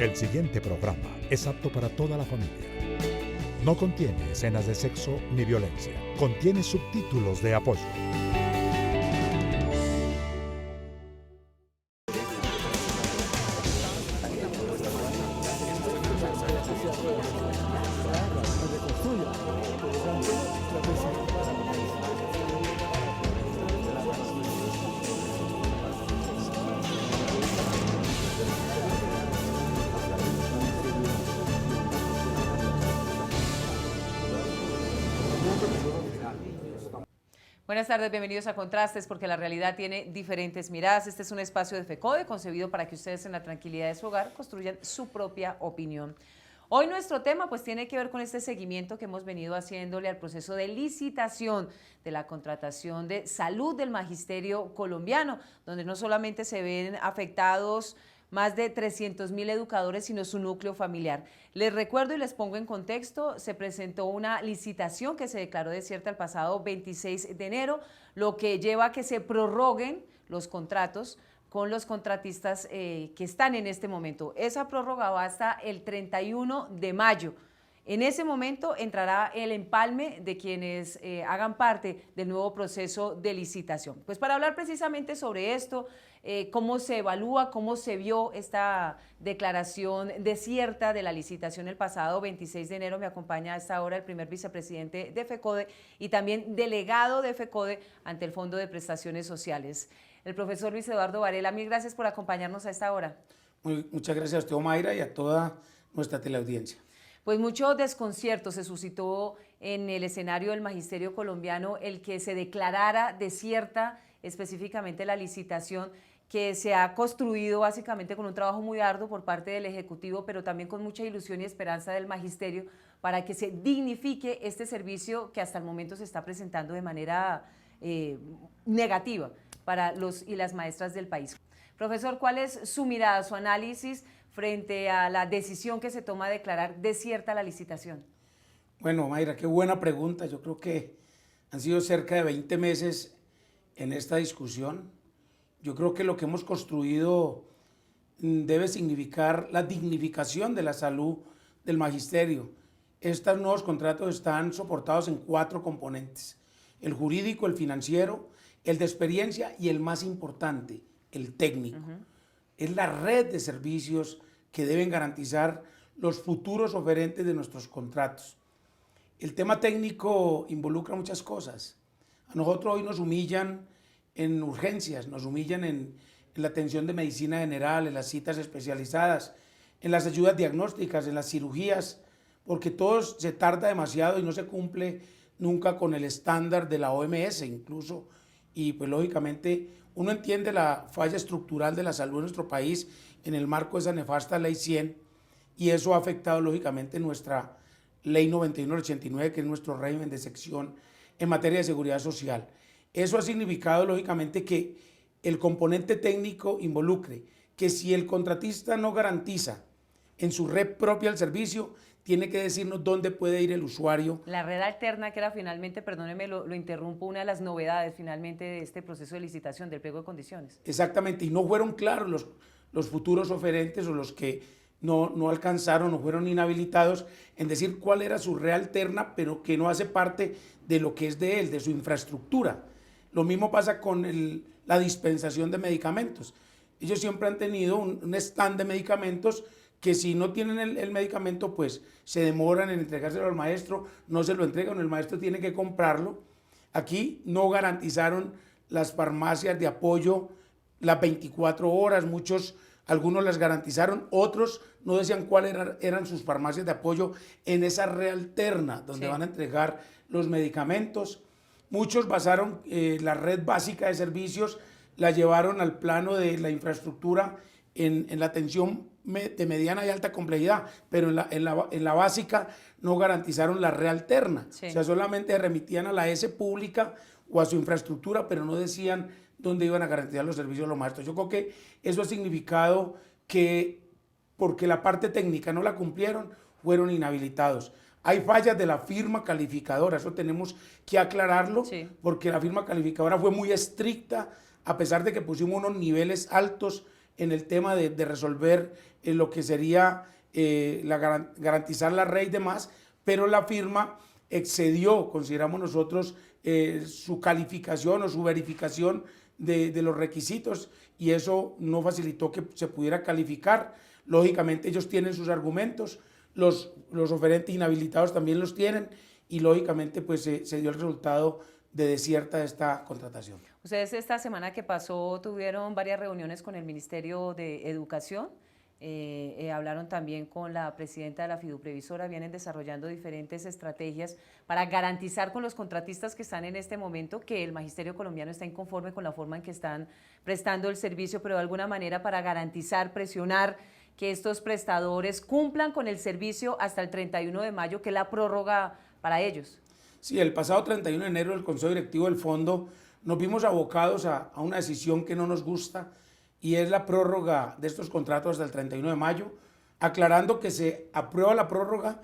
El siguiente programa es apto para toda la familia. No contiene escenas de sexo ni violencia. Contiene subtítulos de apoyo. Buenas tardes, bienvenidos a Contrastes, porque la realidad tiene diferentes miradas. Este es un espacio de FECODE concebido para que ustedes en la tranquilidad de su hogar construyan su propia opinión. Hoy nuestro tema pues tiene que ver con este seguimiento que hemos venido haciéndole al proceso de licitación de la contratación de salud del magisterio colombiano, donde no solamente se ven afectados más de 300.000 educadores, sino su núcleo familiar. Les recuerdo y les pongo en contexto, se presentó una licitación que se declaró desierta el pasado 26 de enero, lo que lleva a que se prorroguen los contratos con los contratistas que están en este momento. Esa prórroga va hasta el 31 de mayo. En ese momento entrará el empalme de quienes hagan parte del nuevo proceso de licitación. Pues para hablar precisamente sobre esto, cómo se evalúa, cómo se vio esta declaración desierta de la licitación el pasado 26 de enero, me acompaña a esta hora el primer vicepresidente de FECODE y también delegado de FECODE ante el Fondo de Prestaciones Sociales, el profesor Luis Eduardo Varela. Mil gracias por acompañarnos a esta hora. Muchas gracias a usted, Omaira, y a toda nuestra teleaudiencia. Pues mucho desconcierto se suscitó en el escenario del magisterio colombiano el que se declarara desierta específicamente la licitación que se ha construido básicamente con un trabajo muy arduo por parte del Ejecutivo, pero también con mucha ilusión y esperanza del magisterio para que se dignifique este servicio que hasta el momento se está presentando de manera negativa para los y las maestras del país. Profesor, ¿cuál es su mirada, su análisis frente a la decisión que se toma de declarar desierta la licitación? Bueno, Mayra, qué buena pregunta. Yo creo que han sido cerca de 20 meses en esta discusión. Yo creo que lo que hemos construido debe significar la dignificación de la salud del magisterio. Estos nuevos contratos están soportados en 4 componentes: el jurídico, el financiero, el de experiencia y el más importante, el técnico. Es la red de servicios que deben garantizar los futuros oferentes de nuestros contratos. El tema técnico involucra muchas cosas. A nosotros hoy nos humillan en urgencias, nos humillan en la atención de medicina general, en las citas especializadas, en las ayudas diagnósticas, en las cirugías, porque todo se tarda demasiado y no se cumple nunca con el estándar de la OMS incluso, y pues lógicamente uno entiende la falla estructural de la salud en nuestro país en el marco de esa nefasta Ley 100, y eso ha afectado lógicamente nuestra Ley 9189, que es nuestro régimen de sección en materia de seguridad social. Eso ha significado lógicamente que el componente técnico involucre que si el contratista no garantiza en su red propia el servicio, tiene que decirnos dónde puede ir el usuario. La red alterna, que era finalmente, perdóneme, lo interrumpo, una de las novedades finalmente de este proceso de licitación del pliego de condiciones. Exactamente, y no fueron claros los futuros oferentes o los que no alcanzaron o fueron inhabilitados en decir cuál era su red alterna, pero que no hace parte de lo que es de él, de su infraestructura. Lo mismo pasa con la dispensación de medicamentos. Ellos siempre han tenido un stand de medicamentos que si no tienen el medicamento, pues se demoran en entregárselo al maestro, no se lo entregan, el maestro tiene que comprarlo. Aquí no garantizaron las farmacias de apoyo las 24 horas, algunos las garantizaron, otros no decían cuáles eran sus farmacias de apoyo en esa red alterna, donde van a entregar los medicamentos. Muchos basaron la red básica de servicios, la llevaron al plano de la infraestructura en la atención de mediana y alta complejidad, pero en la básica no garantizaron la red alterna. Sí. O sea, solamente remitían a la S pública o a su infraestructura, pero no decían dónde iban a garantizar los servicios de los maestros. Yo creo que eso ha significado que, porque la parte técnica no la cumplieron, fueron inhabilitados. Hay fallas de la firma calificadora, eso tenemos que aclararlo, sí, porque la firma calificadora fue muy estricta, a pesar de que pusimos unos niveles altos en el tema de resolver lo que sería garantizar la red y demás, pero la firma excedió, consideramos nosotros, su calificación o su verificación de los requisitos, y eso no facilitó que se pudiera calificar. Lógicamente ellos tienen sus argumentos, los oferentes inhabilitados también los tienen, y lógicamente pues se dio el resultado de desierta de esta contratación. Ustedes esta semana que pasó tuvieron varias reuniones con el Ministerio de Educación, hablaron también con la presidenta de la Fiduprevisora, vienen desarrollando diferentes estrategias para garantizar con los contratistas que están en este momento que el magisterio colombiano está inconforme con la forma en que están prestando el servicio, pero de alguna manera para garantizar, presionar que estos prestadores cumplan con el servicio hasta el 31 de mayo, que es la prórroga para ellos. Sí, el pasado 31 de enero el Consejo Directivo del Fondo nos vimos abocados a una decisión que no nos gusta, y es la prórroga de estos contratos hasta el 31 de mayo, aclarando que se aprueba la prórroga,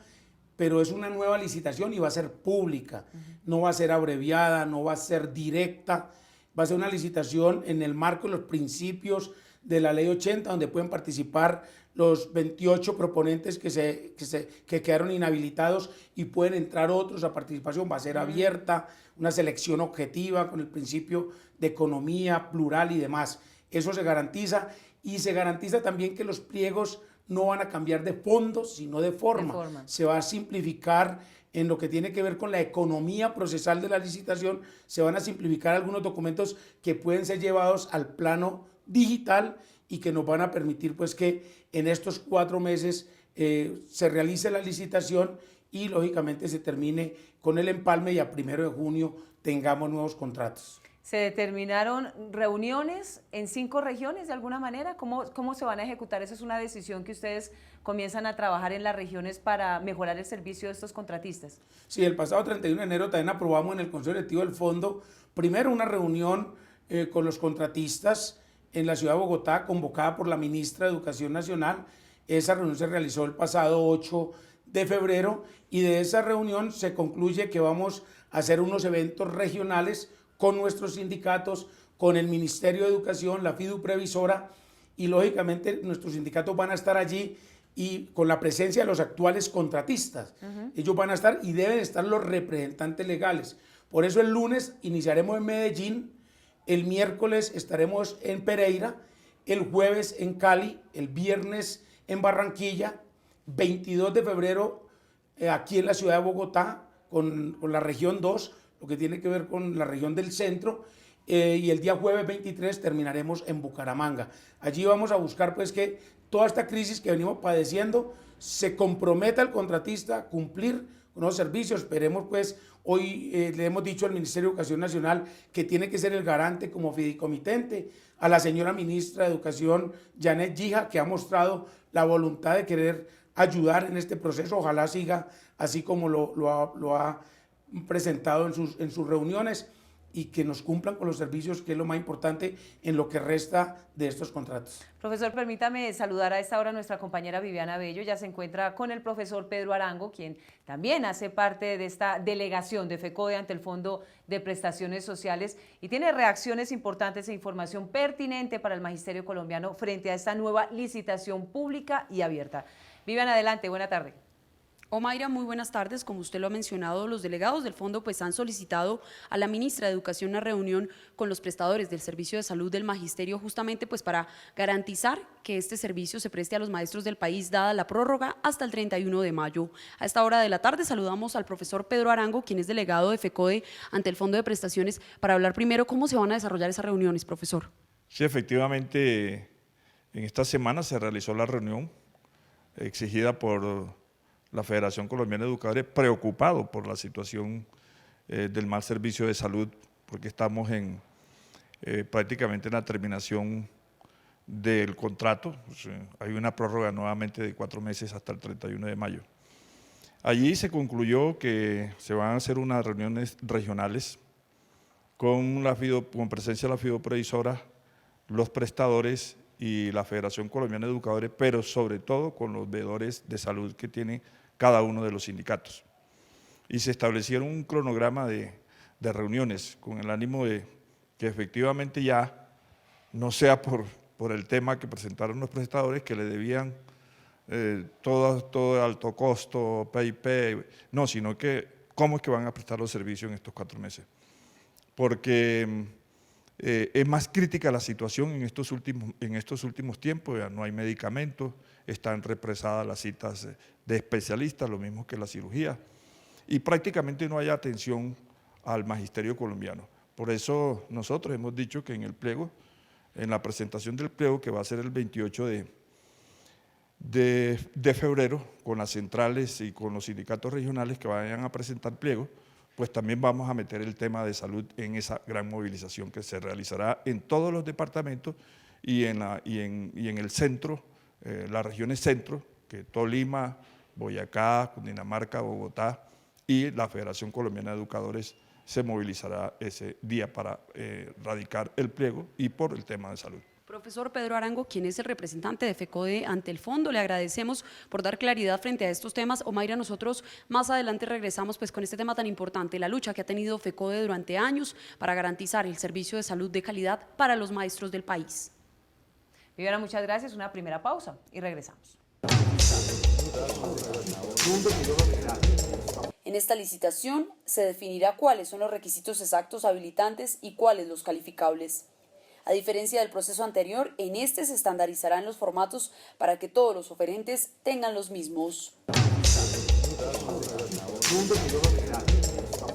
pero es una nueva licitación y va a ser pública, no va a ser abreviada, no va a ser directa, va a ser una licitación en el marco de los principios de la Ley 80, donde pueden participar los 28 proponentes que quedaron inhabilitados, y pueden entrar otros a participación. Va a ser abierta, una selección objetiva con el principio de economía plural y demás. Eso se garantiza, y se garantiza también que los pliegos no van a cambiar de fondo, sino de forma. Se va a simplificar en lo que tiene que ver con la economía procesal de la licitación, se van a simplificar algunos documentos que pueden ser llevados al plano digital, y que nos van a permitir pues que en estos 4 meses se realice la licitación y lógicamente se termine con el empalme, y a 1 de junio tengamos nuevos contratos. ¿Se determinaron reuniones en 5 regiones de alguna manera? ¿Cómo se van a ejecutar? ¿Esa es una decisión que ustedes comienzan a trabajar en las regiones para mejorar el servicio de estos contratistas? Sí, el pasado 31 de enero también aprobamos en el Consejo Directivo del Fondo, primero una reunión con los contratistas en la ciudad de Bogotá, convocada por la ministra de Educación Nacional. Esa reunión se realizó el pasado 8 de febrero, y de esa reunión se concluye que vamos a hacer unos eventos regionales con nuestros sindicatos, con el Ministerio de Educación, la Fiduprevisora, y lógicamente nuestros sindicatos van a estar allí, y con la presencia de los actuales contratistas. Ellos van a estar, y deben estar los representantes legales. Por eso el lunes iniciaremos en Medellín, el miércoles estaremos en Pereira, el jueves en Cali, el viernes en Barranquilla, 22 de febrero aquí en la ciudad de Bogotá con la región 2, lo que tiene que ver con la región del centro, y el día jueves 23 terminaremos en Bucaramanga. Allí vamos a buscar pues que toda esta crisis que venimos padeciendo se comprometa el contratista a cumplir con los servicios. Esperemos pues, hoy le hemos dicho al Ministerio de Educación Nacional que tiene que ser el garante como fideicomitente, a la señora ministra de Educación, Janet Gija, que ha mostrado la voluntad de querer ayudar en este proceso. Ojalá siga así como lo ha presentado en sus reuniones, y que nos cumplan con los servicios, que es lo más importante en lo que resta de estos contratos. Profesor, permítame saludar a esta hora a nuestra compañera Viviana Bello. Ya se encuentra con el profesor Pedro Arango, quien también hace parte de esta delegación de FECODE ante el Fondo de Prestaciones Sociales, y tiene reacciones importantes e información pertinente para el magisterio colombiano frente a esta nueva licitación pública y abierta. Viviana, adelante, buena tarde. Omaira, muy buenas tardes. Como usted lo ha mencionado, los delegados del fondo pues han solicitado a la ministra de Educación una reunión con los prestadores del servicio de salud del magisterio, justamente pues para garantizar que este servicio se preste a los maestros del país, dada la prórroga hasta el 31 de mayo. A esta hora de la tarde saludamos al profesor Pedro Arango, quien es delegado de FECODE ante el Fondo de Prestaciones, para hablar primero cómo se van a desarrollar esas reuniones, profesor. Sí, efectivamente, en esta semana se realizó la reunión exigida por la Federación Colombiana de Educadores, preocupado por la situación del mal servicio de salud, porque estamos prácticamente en la terminación del contrato. Hay una prórroga nuevamente de 4 meses hasta el 31 de mayo. Allí se concluyó que se van a hacer unas reuniones regionales con presencia de la Fiduprevisora, los prestadores y la Federación Colombiana de Educadores, pero sobre todo con los veedores de salud que tiene cada uno de los sindicatos. Y se establecieron un cronograma de reuniones con el ánimo de que efectivamente ya no sea por por el tema que presentaron los prestadores que le debían todo alto costo, PIP, no, sino que cómo es que van a prestar los servicios en estos 4 meses. Porque es más crítica la situación en estos últimos tiempos, ya no hay medicamentos, están represadas las citas de especialistas, lo mismo que la cirugía, y prácticamente no hay atención al magisterio colombiano. Por eso nosotros hemos dicho que en el pliego, en la presentación del pliego, que va a ser el 28 de febrero, con las centrales y con los sindicatos regionales que vayan a presentar pliego, pues también vamos a meter el tema de salud en esa gran movilización que se realizará en todos los departamentos y en el centro, las regiones centro, que Tolima, Boyacá, Cundinamarca, Bogotá y la Federación Colombiana de Educadores se movilizará ese día para radicar el pliego y por el tema de salud. Profesor Pedro Arango, quien es el representante de FECODE ante el fondo, le agradecemos por dar claridad frente a estos temas. Omaira, nosotros más adelante regresamos pues con este tema tan importante, la lucha que ha tenido FECODE durante años para garantizar el servicio de salud de calidad para los maestros del país. Viviana, muchas gracias. Una primera pausa y regresamos. En esta licitación se definirá cuáles son los requisitos exactos habilitantes y cuáles los calificables. A diferencia del proceso anterior, en este se estandarizarán los formatos para que todos los oferentes tengan los mismos.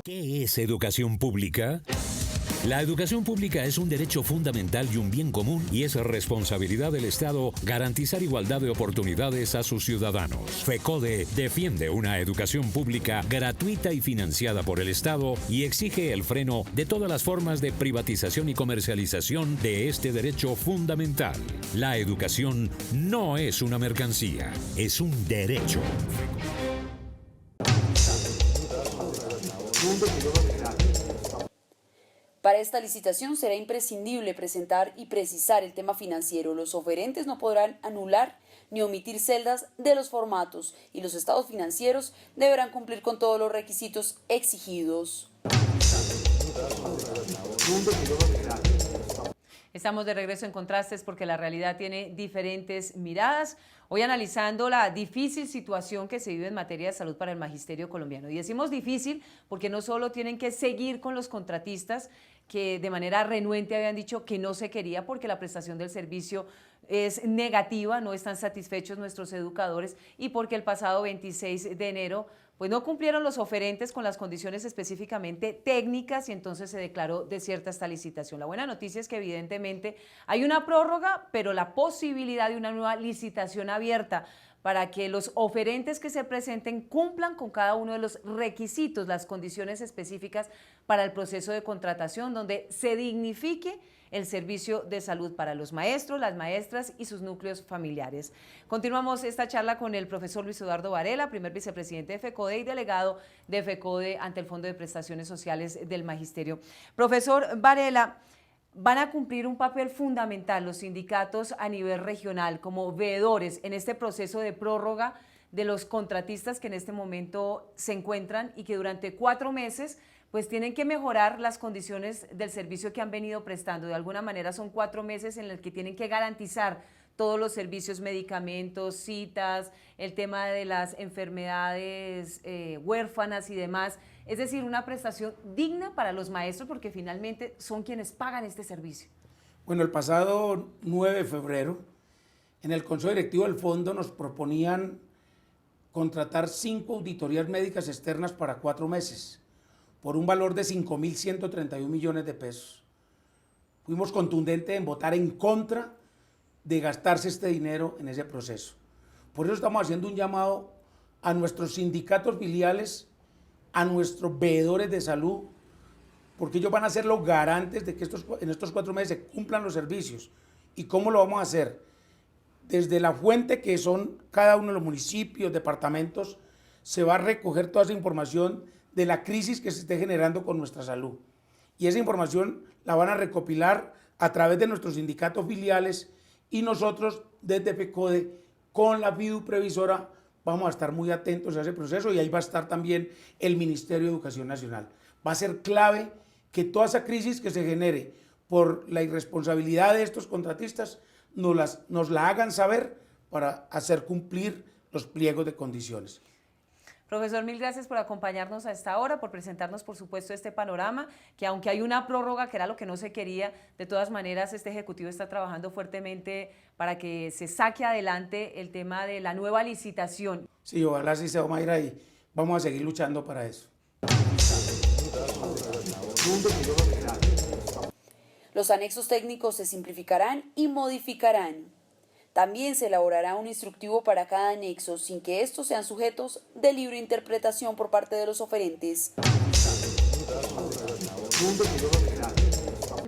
¿Qué es educación pública? La educación pública es un derecho fundamental y un bien común y es responsabilidad del Estado garantizar igualdad de oportunidades a sus ciudadanos. FECODE defiende una educación pública gratuita y financiada por el Estado y exige el freno de todas las formas de privatización y comercialización de este derecho fundamental. La educación no es una mercancía, es un derecho. Para esta licitación será imprescindible presentar y precisar el tema financiero. Los oferentes no podrán anular ni omitir celdas de los formatos y los estados financieros deberán cumplir con todos los requisitos exigidos. Estamos de regreso en Contrastes porque la realidad tiene diferentes miradas. Hoy analizando la difícil situación que se vive en materia de salud para el magisterio colombiano. Y decimos difícil porque no solo tienen que seguir con los contratistas que de manera renuente habían dicho que no se quería porque la prestación del servicio es negativa, no están satisfechos nuestros educadores y porque el pasado 26 de enero pues no cumplieron los oferentes con las condiciones específicamente técnicas y entonces se declaró desierta esta licitación. La buena noticia es que evidentemente hay una prórroga, pero la posibilidad de una nueva licitación abierta para que los oferentes que se presenten cumplan con cada uno de los requisitos, las condiciones específicas para el proceso de contratación, donde se dignifique el servicio de salud para los maestros, las maestras y sus núcleos familiares. Continuamos esta charla con el profesor Luis Eduardo Varela, primer vicepresidente de FECODE y delegado de FECODE ante el Fondo de Prestaciones Sociales del Magisterio. Profesor Varela, van a cumplir un papel fundamental los sindicatos a nivel regional como veedores en este proceso de prórroga de los contratistas que en este momento se encuentran y que durante 4 meses pues tienen que mejorar las condiciones del servicio que han venido prestando. De alguna manera son 4 meses en los que tienen que garantizar todos los servicios, medicamentos, citas, el tema de las enfermedades huérfanas y demás. Es decir, una prestación digna para los maestros porque finalmente son quienes pagan este servicio. Bueno, el pasado 9 de febrero, en el Consejo Directivo del Fondo nos proponían contratar 5 auditorías médicas externas para 4 meses, por un valor de 5.131 millones de pesos. Fuimos contundentes en votar en contra de gastarse este dinero en ese proceso. Por eso estamos haciendo un llamado a nuestros sindicatos filiales, a nuestros veedores de salud, porque ellos van a ser los garantes de que en estos 4 meses se cumplan los servicios. ¿Y cómo lo vamos a hacer? Desde la fuente que son cada uno de los municipios, departamentos, se va a recoger toda esa información de la crisis que se esté generando con nuestra salud. Y esa información la van a recopilar a través de nuestros sindicatos filiales y nosotros desde FECODE con la FIDU previsora vamos a estar muy atentos a ese proceso y ahí va a estar también el Ministerio de Educación Nacional. Va a ser clave que toda esa crisis que se genere por la irresponsabilidad de estos contratistas nos la hagan saber para hacer cumplir los pliegos de condiciones. Profesor, mil gracias por acompañarnos a esta hora, por presentarnos, por supuesto, este panorama, que aunque hay una prórroga, que era lo que no se quería, de todas maneras, este Ejecutivo está trabajando fuertemente para que se saque adelante el tema de la nueva licitación. Sí, ojalá así sea, Mayra, y vamos a seguir luchando para eso. Los anexos técnicos se simplificarán y modificarán. También se elaborará un instructivo para cada anexo, sin que estos sean sujetos de libre interpretación por parte de los oferentes.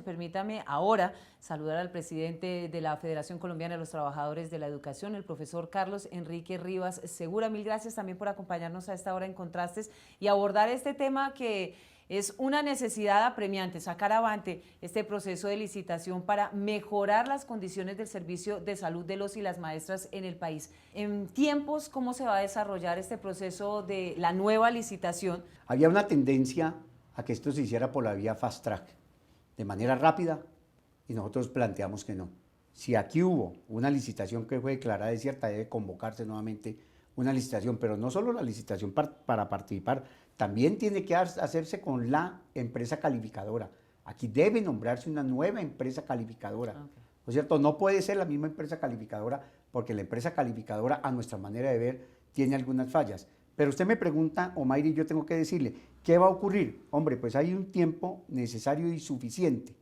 Permítame ahora saludar al presidente de la Federación Colombiana de los Trabajadores de la Educación, el profesor Carlos Enrique Rivas Segura. Mil gracias también por acompañarnos a esta hora en Contrastes y abordar este tema que es una necesidad apremiante, sacar avante este proceso de licitación para mejorar las condiciones del servicio de salud de los y las maestras en el país. En tiempos, ¿cómo se va a desarrollar este proceso de la nueva licitación? Había una tendencia a que esto se hiciera por la vía fast track, de manera rápida, y nosotros planteamos que no. Si aquí hubo una licitación que fue declarada desierta, debe convocarse nuevamente una licitación, pero no solo la licitación para participar, también tiene que hacerse con la empresa calificadora. Aquí debe nombrarse una nueva empresa calificadora. Okay. ¿No es cierto? No puede ser la misma empresa calificadora, porque la empresa calificadora, a nuestra manera de ver, tiene algunas fallas. Pero usted me pregunta, Omaira, y yo tengo que decirle, ¿qué va a ocurrir? Hombre, pues hay un tiempo necesario y suficiente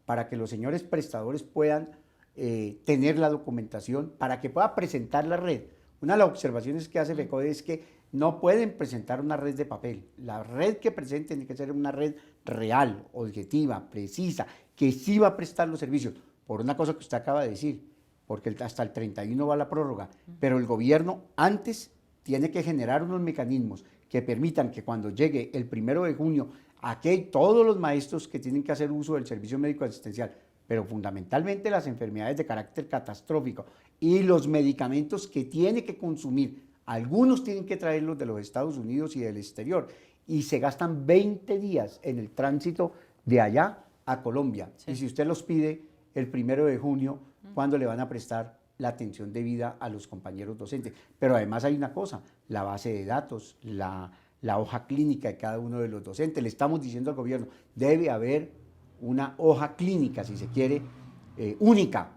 para que los señores prestadores puedan tener la documentación, para que pueda presentar la red. Una de las observaciones que hace FECODE es que no pueden presentar una red de papel. La red que presenten tiene que ser una red real, objetiva, precisa, que sí va a prestar los servicios. Por una cosa que usted acaba de decir, porque hasta el 31 va la prórroga, pero el gobierno antes tiene que generar unos mecanismos que permitan que cuando llegue el 1 de junio, aquí todos los maestros que tienen que hacer uso del servicio médico asistencial, pero fundamentalmente las enfermedades de carácter catastrófico y los medicamentos que tiene que consumir, algunos tienen que traerlos de los Estados Unidos y del exterior, y se gastan 20 días en el tránsito de allá a Colombia. Sí. Y si usted los pide el 1 de junio, ¿cuándo le van a prestar la atención debida a los compañeros docentes? Pero además hay una cosa, la base de datos, la hoja clínica de cada uno de los docentes. Le estamos diciendo al gobierno, debe haber una hoja clínica, si se quiere, única,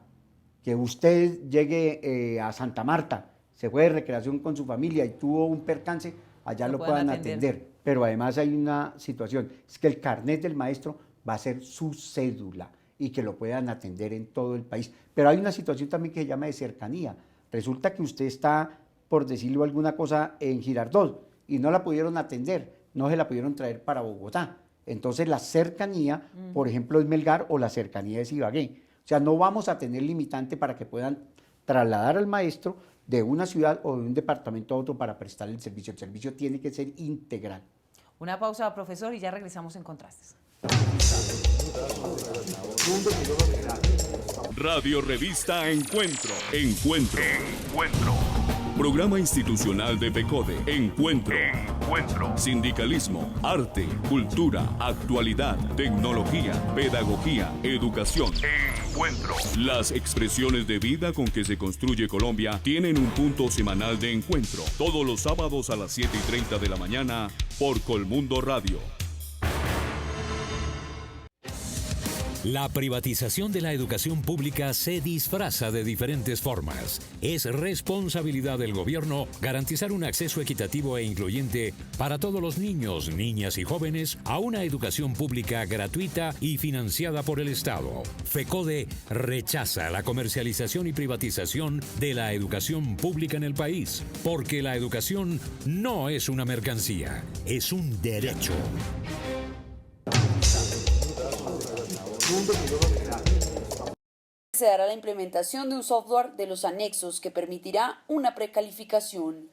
que usted llegue a Santa Marta, se fue de recreación con su familia y tuvo un percance, allá lo puedan atender. Pero además hay una situación, es que el carnet del maestro va a ser su cédula y que lo puedan atender en todo el país. Pero hay una situación también que se llama de cercanía. Resulta que usted está, por decirlo alguna cosa, en Girardot y no la pudieron atender, no se la pudieron traer para Bogotá. Entonces la cercanía, por ejemplo, es Melgar o la cercanía es Ibagué. O sea, no vamos a tener limitante para que puedan trasladar al maestro de una ciudad o de un departamento a otro para prestar el servicio. El servicio tiene que ser integral. Una pausa, profesor, y ya regresamos en Contrastes. Radio Revista Encuentro. Encuentro. Programa institucional de FECODE. Encuentro. Sindicalismo, arte, cultura, actualidad, tecnología, pedagogía, educación. Encuentro. Las expresiones de vida con que se construye Colombia tienen un punto semanal de encuentro. Todos los sábados a las 7:30 de la mañana por Colmundo Radio. La privatización de la educación pública se disfraza de diferentes formas. Es responsabilidad del gobierno garantizar un acceso equitativo e incluyente para todos los niños, niñas y jóvenes a una educación pública gratuita y financiada por el Estado. FECODE rechaza la comercialización y privatización de la educación pública en el país, porque la educación no es una mercancía, es un derecho. Se dará la implementación de un software de los anexos que permitirá una precalificación.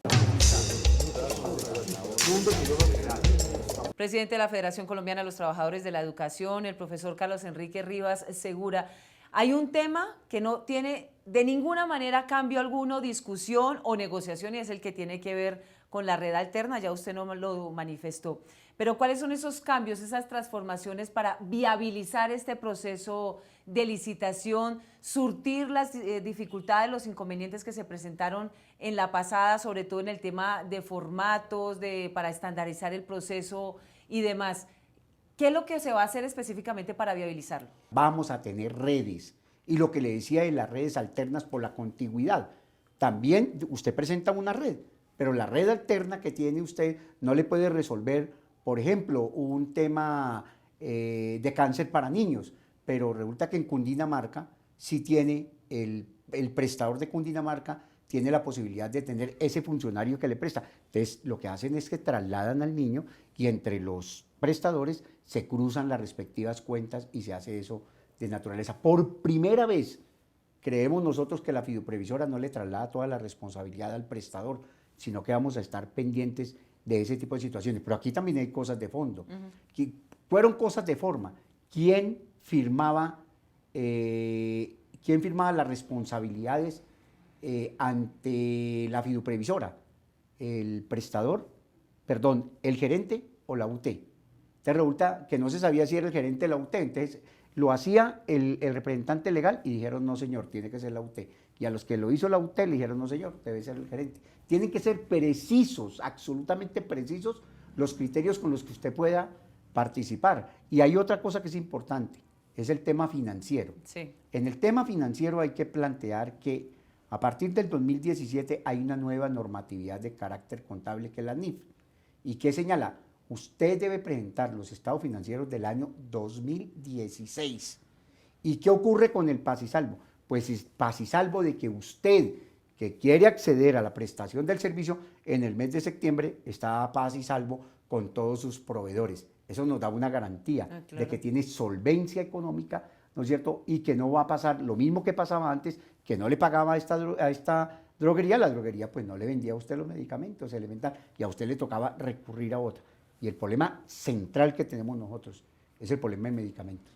Presidente de la Federación Colombiana de los Trabajadores de la Educación, el profesor Carlos Enrique Rivas Segura, hay un tema que no tiene de ninguna manera cambio alguno, discusión o negociación, y es el que tiene que ver con la red alterna, ya usted no lo manifestó. Pero ¿cuáles son esos cambios, esas transformaciones para viabilizar este proceso de licitación, surtir las dificultades, los inconvenientes que se presentaron en la pasada, sobre todo en el tema de formatos, para estandarizar el proceso y demás. ¿Qué es lo que se va a hacer específicamente para viabilizarlo? Vamos a tener redes, y lo que le decía de las redes alternas por la contigüidad. También usted presenta una red, pero la red alterna que tiene usted no le puede resolver, por ejemplo, un tema de cáncer para niños, pero resulta que en Cundinamarca sí tiene el prestador de Cundinamarca tiene la posibilidad de tener ese funcionario que le presta. Entonces, lo que hacen es que trasladan al niño y entre los prestadores se cruzan las respectivas cuentas y se hace eso de naturaleza. Por primera vez, creemos nosotros que la fiduprevisora no le traslada toda la responsabilidad al prestador, sino que vamos a estar pendientes de ese tipo de situaciones. Pero aquí también hay cosas de fondo. Fueron cosas de forma. ¿Quién firmaba las responsabilidades ante la fiduprevisora? ¿El prestador? Perdón, ¿el gerente o la UT? Entonces resulta que no se sabía si era el gerente de la UT, entonces lo hacía el representante legal y dijeron, no señor, tiene que ser la UT. Y a los que lo hizo la UT le dijeron, no señor, debe ser el gerente. Tienen que ser precisos, absolutamente precisos, los criterios con los que usted pueda participar. Y hay otra cosa que es importante, es el tema financiero. Sí. En el tema financiero hay que plantear que a partir del 2017 hay una nueva normatividad de carácter contable que es la NIF. ¿Y qué señala? Usted debe presentar los estados financieros del año 2016. ¿Y qué ocurre con el paz y salvo? Pues es paz y salvo de que usted, que quiere acceder a la prestación del servicio, en el mes de septiembre está a paz y salvo con todos sus proveedores. Eso nos da una garantía claro, de que tiene solvencia económica, ¿no es cierto? Y que no va a pasar lo mismo que pasaba antes, que no le pagaba a esta droguería, la droguería pues no le vendía a usted los medicamentos elementales y a usted le tocaba recurrir a otra. Y el problema central que tenemos nosotros es el problema de medicamentos.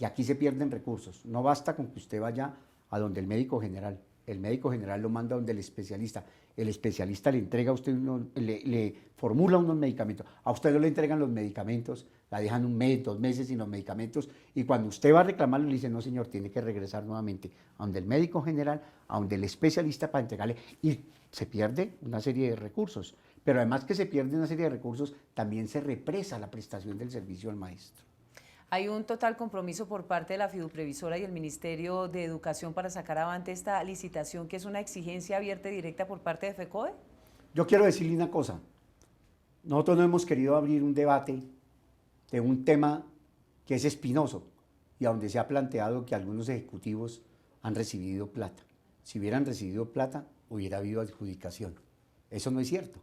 Y aquí se pierden recursos. No basta con que usted vaya a donde el médico general. El médico general lo manda a donde el especialista le entrega a usted, le formula unos medicamentos. A usted no le entregan los medicamentos, la dejan un mes, 2 meses sin los medicamentos. Y cuando usted va a reclamarlo, le dice, no señor, tiene que regresar nuevamente a donde el médico general, a donde el especialista para entregarle. Y se pierde una serie de recursos. Pero además que se pierde una serie de recursos, también se represa la prestación del servicio al maestro. ¿Hay un total compromiso por parte de la fiduprevisora y el Ministerio de Educación para sacar adelante esta licitación, que es una exigencia abierta y directa por parte de FECODE? Yo quiero decirle una cosa. Nosotros no hemos querido abrir un debate de un tema que es espinoso y a donde se ha planteado que algunos ejecutivos han recibido plata. Si hubieran recibido plata, hubiera habido adjudicación. Eso no es cierto.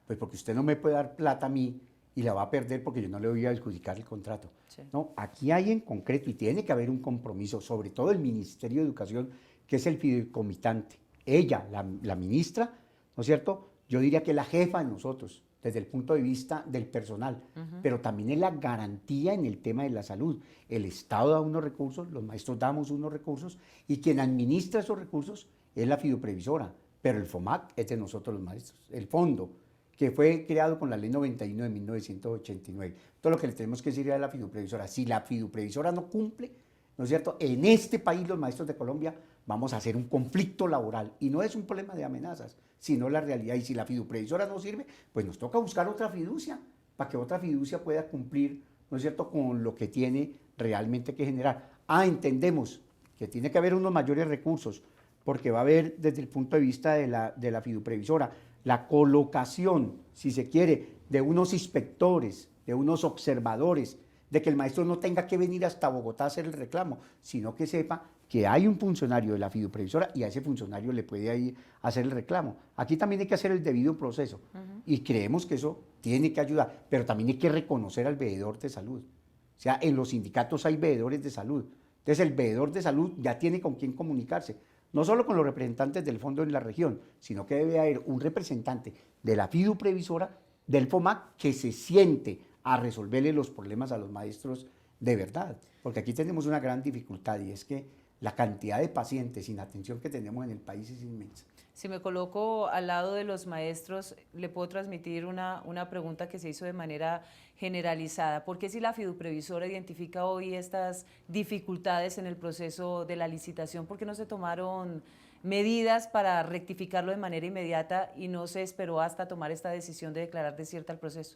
Pues porque usted no me puede dar plata a mí y la va a perder porque yo no le voy a adjudicar el contrato. Sí. No, aquí hay en concreto y tiene que haber un compromiso, sobre todo el Ministerio de Educación, que es el fideicomitante. Ella, la ministra, ¿no es cierto? Yo diría que es la jefa de nosotros, desde el punto de vista del personal, pero también es la garantía en el tema de la salud. El Estado da unos recursos, los maestros damos unos recursos, y quien administra esos recursos es la fiduprevisora, pero el FOMAC es de nosotros los maestros, el fondo, que fue creado con la Ley 91 de 1989. Todo lo que le tenemos que decir a la fiduprevisora, si la fiduprevisora no cumple, ¿no es cierto? En este país, los maestros de Colombia, vamos a hacer un conflicto laboral. Y no es un problema de amenazas, sino la realidad. Y si la fiduprevisora no sirve, pues nos toca buscar otra fiducia, para que otra fiducia pueda cumplir, ¿no es cierto?, con lo que tiene realmente que generar. Entendemos que tiene que haber unos mayores recursos, porque va a haber, desde el punto de vista de la fiduprevisora, la colocación, si se quiere, de unos inspectores, de unos observadores, de que el maestro no tenga que venir hasta Bogotá a hacer el reclamo, sino que sepa que hay un funcionario de la fiduprevisora y a ese funcionario le puede ir a hacer el reclamo. Aquí también hay que hacer el debido proceso y creemos que eso tiene que ayudar, pero también hay que reconocer al veedor de salud. O sea, en los sindicatos hay veedores de salud. Entonces el veedor de salud ya tiene con quién comunicarse. No solo con los representantes del fondo en la región, sino que debe haber un representante de la fiduprevisora, del FOMAC, que se siente a resolverle los problemas a los maestros de verdad. Porque aquí tenemos una gran dificultad y es que La cantidad de pacientes sin atención que tenemos en el país es inmensa. Si me coloco al lado de los maestros, le puedo transmitir una pregunta que se hizo de manera generalizada. ¿Por qué si la fiduprevisora identifica hoy estas dificultades en el proceso de la licitación, por qué no se tomaron medidas para rectificarlo de manera inmediata y no se esperó hasta tomar esta decisión de declarar desierta el proceso?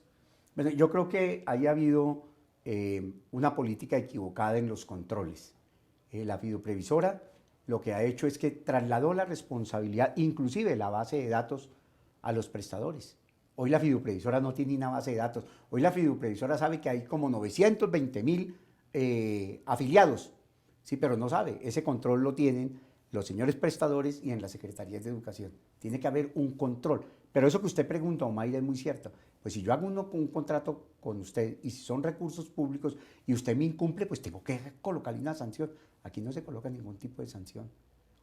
Bueno, yo creo que haya habido una política equivocada en los controles. La fiduprevisora lo que ha hecho es que trasladó la responsabilidad, inclusive la base de datos, a los prestadores. Hoy la fiduprevisora no tiene una base de datos. Hoy la fiduprevisora sabe que hay como 920.000 afiliados, sí, pero no sabe. Ese control lo tienen los señores prestadores y en las secretarías de educación. Tiene que haber un control. Pero eso que usted pregunta, Omaira, es muy cierto. Pues si yo hago un contrato con usted y si son recursos públicos y usted me incumple, pues tengo que colocarle una sanción. Aquí no se coloca ningún tipo de sanción.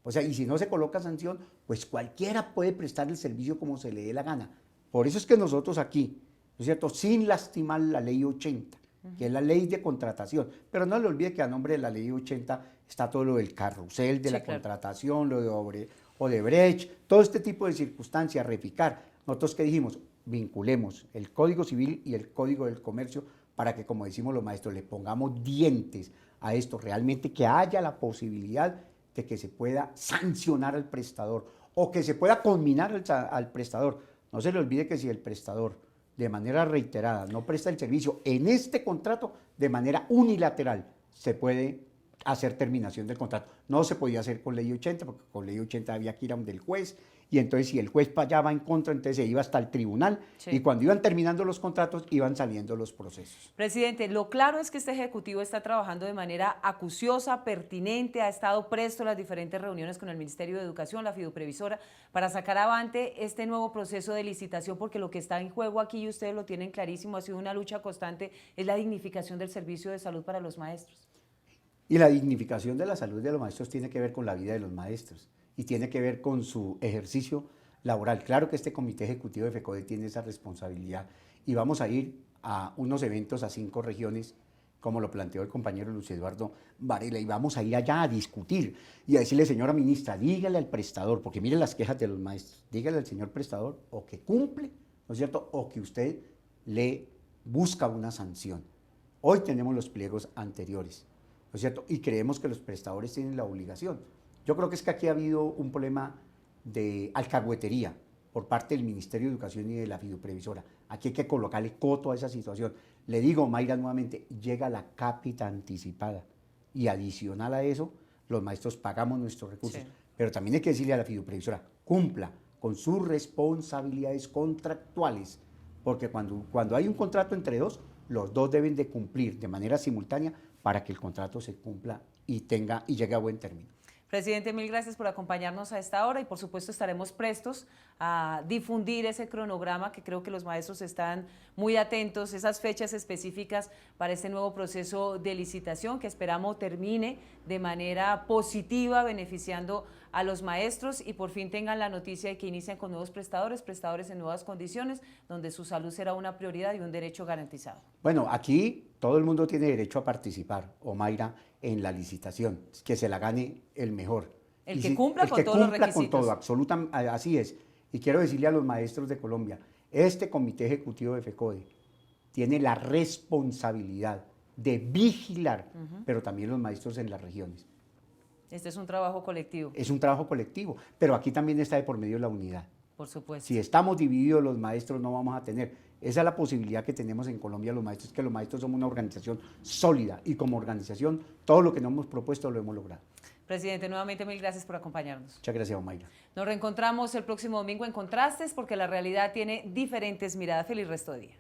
O sea, y si no se coloca sanción, pues cualquiera puede prestar el servicio como se le dé la gana. Por eso es que nosotros aquí, ¿no es cierto?, sin lastimar la ley 80, que es la ley de contratación, pero no le olvide que a nombre de la ley 80 está todo lo del carrusel de la contratación, lo de Odebrecht, todo este tipo de circunstancias, Reficar. Nosotros que dijimos, vinculemos el Código Civil y el Código del Comercio para que, como decimos los maestros, le pongamos dientes a esto, realmente que haya la posibilidad de que se pueda sancionar al prestador o que se pueda conminar al prestador. No se le olvide que si el prestador de manera reiterada no presta el servicio en este contrato, de manera unilateral se puede hacer terminación del contrato. No se podía hacer con ley 80, porque con ley 80 había que ir a donde el juez, y entonces si el juez fallaba en contra, entonces se iba hasta el tribunal, y cuando iban terminando los contratos, iban saliendo los procesos. Presidente, lo claro es que este Ejecutivo está trabajando de manera acuciosa, pertinente, ha estado presto a las diferentes reuniones con el Ministerio de Educación, la fiduprevisora, para sacar avante este nuevo proceso de licitación, porque lo que está en juego aquí, y ustedes lo tienen clarísimo, ha sido una lucha constante, es la dignificación del servicio de salud para los maestros. Y la dignificación de la salud de los maestros tiene que ver con la vida de los maestros y tiene que ver con su ejercicio laboral. Claro que este Comité Ejecutivo de FECODE tiene esa responsabilidad y vamos a ir a unos eventos a 5 regiones, como lo planteó el compañero Luis Eduardo Varela, y vamos a ir allá a discutir y a decirle, señora ministra, dígale al prestador, porque mire las quejas de los maestros, dígale al señor prestador o que cumple, ¿no es cierto?, o que usted le busca una sanción. Hoy tenemos los pliegos anteriores, ¿no es cierto?, y creemos que los prestadores tienen la obligación. Yo creo que es que aquí ha habido un problema de alcahuetería por parte del Ministerio de Educación y de la fiduprevisora. Aquí hay que colocarle coto a esa situación. Le digo, Mayra, nuevamente, llega la cápita anticipada y adicional a eso, los maestros pagamos nuestros recursos. Sí. Pero también hay que decirle a la fiduprevisora, cumpla con sus responsabilidades contractuales, porque cuando hay un contrato entre dos, los dos deben de cumplir de manera simultánea para que el contrato se cumpla y llegue a buen término. Presidente, mil gracias por acompañarnos a esta hora y por supuesto estaremos prestos a difundir ese cronograma que creo que los maestros están muy atentos, esas fechas específicas para este nuevo proceso de licitación que esperamos termine de manera positiva beneficiando a los maestros y por fin tengan la noticia de que inician con nuevos prestadores en nuevas condiciones, donde su salud será una prioridad y un derecho garantizado. Bueno, aquí todo el mundo tiene derecho a participar, Omaira, en la licitación, que se la gane el mejor. El que cumpla con todos los requisitos. Con todo, absolutamente, así es. Y quiero decirle a los maestros de Colombia, este Comité Ejecutivo de FECODE tiene la responsabilidad de vigilar, pero también los maestros en las regiones. Este es un trabajo colectivo. Es un trabajo colectivo, pero aquí también está de por medio la unidad. Por supuesto. Si estamos divididos los maestros no vamos a tener. Esa es la posibilidad que tenemos en Colombia los maestros, que los maestros somos una organización sólida y como organización todo lo que nos hemos propuesto lo hemos logrado. Presidente, nuevamente mil gracias por acompañarnos. Muchas gracias, Omaira. Nos reencontramos el próximo domingo en Contrastes porque la realidad tiene diferentes miradas. Feliz resto de día.